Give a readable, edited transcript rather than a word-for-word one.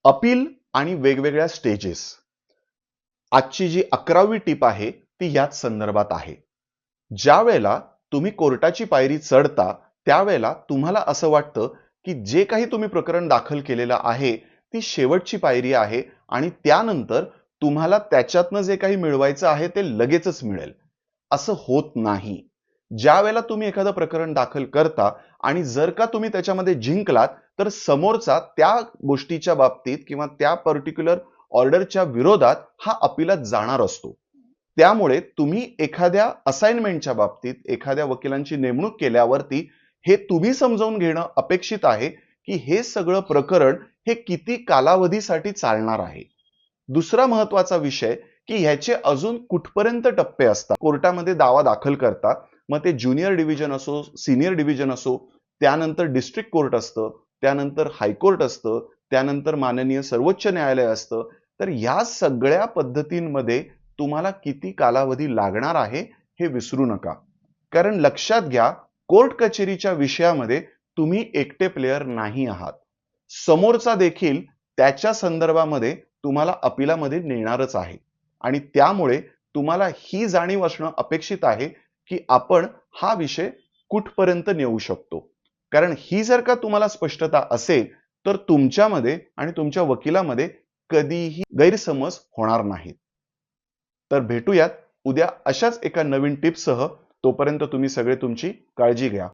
Appeal आणि वेगवेगळ्या stages. आजची जी 11वी टीप आहे ती याच संदर्भात आहे. ज्या वेळेला तुम्ही कोर्टाची पायरी चढता त्यावेळेला तुम्हाला असं वाटतं की जे काही तुम्ही प्रकरण दाखल केलेलं आहे ती शेवटची पायरी आहे आणि त्यानंतर तुम्हाला त्याच्यातनं जे काही मिळवायचं आहे ते लगेचच मिळेल. असं होत नाही. ज्या वेळेला तुम्ही एखादं प्रकरण दाखल करता आणि जर का तुम्ही त्याच्यामध्ये जिंकलात तर समोरचा त्या गोष्टीच्या बाबतीत किंवा त्या पर्टिक्युलर ऑर्डरच्या विरोधात हा अपिलात जाणार असतो. त्यामुळे तुम्ही एखाद्या असाइनमेंटच्या बाबतीत एखाद्या वकिलांची नेमणूक केल्यावरती हे तुम्ही समजावून घेणं अपेक्षित आहे की हे सगळं प्रकरण हे किती कालावधीसाठी चालणार आहे. दुसरा महत्वाचा विषय की ह्याचे अजून कुठपर्यंत टप्पे असतात. कोर्टामध्ये दावा दाखल करता, मग ते ज्युनियर डिव्हिजन असो, सिनियर डिव्हिजन असो, त्यानंतर डिस्ट्रिक्ट कोर्ट असतं, त्यानंतर हायकोर्ट असतं, त्यानंतर माननीय सर्वोच्च न्यायालय असतं. तर या सगळ्या पद्धतींमध्ये तुम्हाला किती कालावधी लागणार आहे हे विसरू नका. कारण लक्षात घ्या, कोर्ट कचेरीच्या विषयामध्ये तुम्ही एकटे प्लेयर नाही आहात. समोरचा देखील त्याच्या संदर्भामध्ये तुम्हाला अपिलामध्ये नेणारच आहे आणि त्यामुळे तुम्हाला ही जाणीव असणं अपेक्षित आहे की आपण हा विषय कुठपर्यंत नेऊ शकतो. कारण ही जर का तुम्हाला स्पष्टता असेल तर तुमच्यामध्ये आणि तुमच्या वकिलामध्ये कधीही गैरसमज होणार नाहीत. तर भेटूयात उद्या अशाच एका नवीन टिप्ससह. तोपर्यंत तुम्ही सगळे तुमची काळजी घ्या.